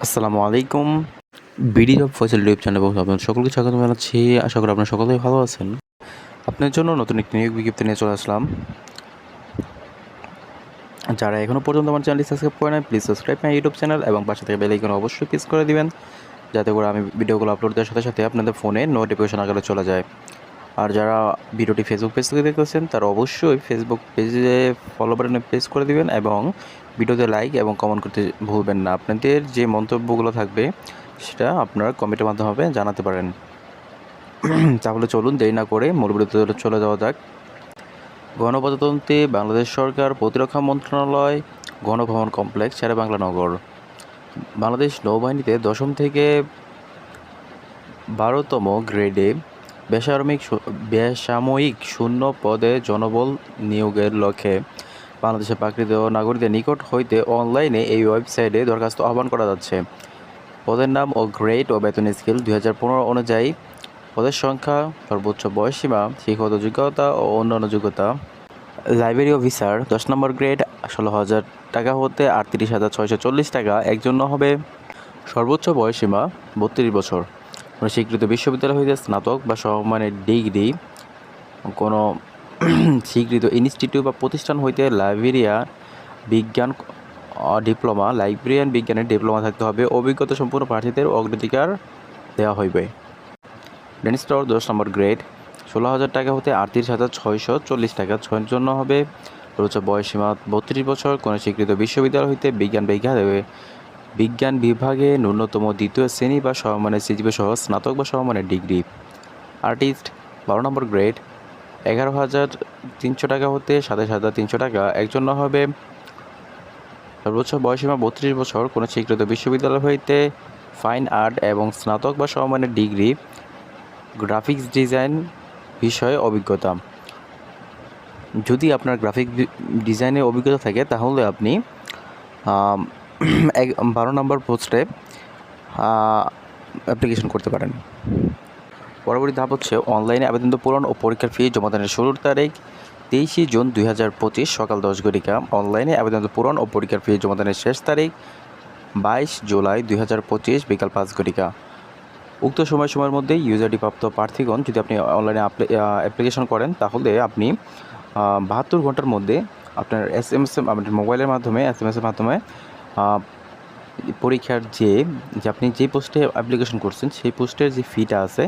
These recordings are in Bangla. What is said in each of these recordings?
আসসালামু আলাইকুম। বিডি জব ফয়সাল ইউটিউব চ্যানেলে আপনাদের সকলকে স্বাগত জানাচ্ছি। আশা করি আপনারা সকলেই ভালো আছেন। আপনার জন্য নতুন একটি নিয়োগ বিজ্ঞপ্তি নিয়ে চলে আসলাম। যারা এখনও পর্যন্ত আমার চ্যানেলটি সাবস্ক্রাইব করে নাই, please subscribe my YouTube channel এবং পাশে থেকে বেল আইকন অবশ্যই প্রেস করে দিবেন, যাতে করে আমি ভিডিওগুলো আপলোড দেওয়ার সাথে সাথে আপনাদের ফোনে নোটিফিকেশন আকারে চলে যায়। আর যারা ভিডিওটি ফেসবুক পেজ থেকে দেখতেছেন, তারা অবশ্যই ফেসবুক পেজে ফলো বাটনে প্রেস করে দিবেন এবং ভিডিওতে লাইক এবং কমেন্ট করতে ভুলবেন না। আপনাদের যে মন্তব্যগুলো থাকবে সেটা আপনারা কমেন্টের মাধ্যমে জানাতে পারেন। তাহলে চলুন দেরি না করে মূল ভিডিওতে চলে যাওয়া যাক। গণপ্রজাতন্ত্রী বাংলাদেশ সরকার, প্রতিরক্ষা মন্ত্রণালয়, গণভবন কমপ্লেক্স, শেরেবাংলা নগর। বাংলাদেশ নৌবাহিনীতে 10ম থেকে 12তম গ্রেডে বেসামরিক শূন্য পদে জনবল নিয়োগের লক্ষ্যে বাংলাদেশের প্রাকৃত নাগরিকদের নিকট হইতে অনলাইনে এই ওয়েবসাইটে দরখাস্ত আহ্বান করা যাচ্ছে। পদের নাম ও গ্রেড ও বেতন স্কেল 2015 অনুযায়ী পদের সংখ্যা, সর্বোচ্চ বয়সসীমা, শিক্ষাগত যোগ্যতা ও অন্যান্য যোগ্যতা। লাইব্রেরি অফিসার 10 নম্বর গ্রেড 16,000 টাকা হতে 38,640 টাকা একজন হবে। সর্বোচ্চ বয়সসীমা 32 বছর। কোনো স্বীকৃত বিশ্ববিদ্যালয় হইতে স্নাতক বা সমমানের ডিগ্রি, কোনো স্বীকৃত ইনস্টিটিউট বা প্রতিষ্ঠান হইতে লাইব্রেরিয়ান বিজ্ঞানের ডিপ্লোমা থাকতে হবে। অভিজ্ঞতা সম্পূর্ণ প্রার্থীদের অগ্রাধিকার দেওয়া হইবে। ডেনিস্টর 10 নম্বর গ্রেড 16,000 টাকা হতে 38,640 টাকা 6 জন্য হবে। সর্বোচ্চ বয়সসীমা 32 বছর। কোনো স্বীকৃত বিশ্ববিদ্যালয় হইতে বিজ্ঞান বিভাগে ন্যূনতম দ্বিতীয় শ্রেণী বা সমমানের সিজিপিএ সহ স্নাতক বা সমমানের ডিগ্রি। আর্টিস্ট 12 নম্বর গ্রেড 11,300 টাকা হতে 27,300 টাকা একজন হবে। সর্বোচ্চ বয়সসীমা 32 বছর। কোনো স্বীকৃত বিশ্ববিদ্যালয় হইতে ফাইন আর্ট এবং স্নাতক বা সমমানের ডিগ্রি, গ্রাফিক্স ডিজাইন বিষয়ে অভিজ্ঞতা। যদি আপনার গ্রাফিক ডিজাইনে অভিজ্ঞতা থাকে তাহলে আপনি 12 নম্বর পোস্টে অ্যাপ্লিকেশন করতে পারেন। পরবর্তী ধাপ হচ্ছে অনলাইনে আবেদন পূরণ ও পরীক্ষার ফি জমাদানের শুরুর তারিখ 23 জুন 2025 সকাল 10 ঘটিকা। অনলাইনে আবেদন পূরণ ও পরীক্ষার ফি জমাদানের শেষ তারিখ 22 জুলাই 2025 বিকাল 5 ঘটিকা। উক্ত সময়ের মধ্যে ইউজারটি প্রাপ্ত প্রার্থীগণ যদি আপনি অনলাইনে অ্যাপ্লিকেশন করেন তাহলে আপনি 72 ঘন্টার মধ্যে আপনার আপনার মোবাইলের মাধ্যমে এসএমএসের মাধ্যমে পরীক্ষার যে আপনি যে পোস্টে অ্যাপ্লিকেশন করছেন সেই পোস্টের যে ফিটা আছে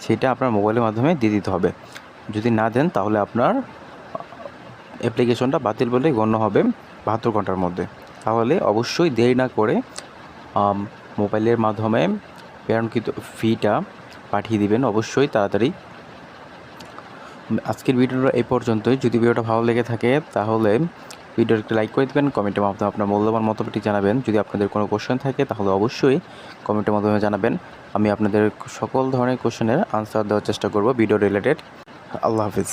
সেটা আপনার মোবাইলের মাধ্যমে দিয়ে দিতে হবে। যদি না দেন তাহলে আপনার অ্যাপ্লিকেশনটা বাতিল বলে গণ্য হবে 72 ঘন্টার মধ্যে। তাহলে অবশ্যই দেরি না করে মোবাইলের মাধ্যমে প্রেরণকৃত ফিটা পাঠিয়ে দিবেন অবশ্যই তাড়াতাড়ি। আজকের ভিডিওটা এই পর্যন্তই। যদি ভিডিওটা ভালো লেগে থাকে তাহলে ভিডিওটা একটু লাইক করে দেবেন, কমেন্টের মাধ্যমে আপনার মূল্যবান মতামতটি জানাবেন। যদি আপনাদের কোনো কোশ্চেন থাকে তাহলে অবশ্যই কমেন্টের মাধ্যমে জানাবেন। আমি আপনাদের সকল ধরনের কোশ্চেনের আনসার দেওয়ার চেষ্টা করব ভিডিও রিলেটেড। আল্লাহ হাফিজ।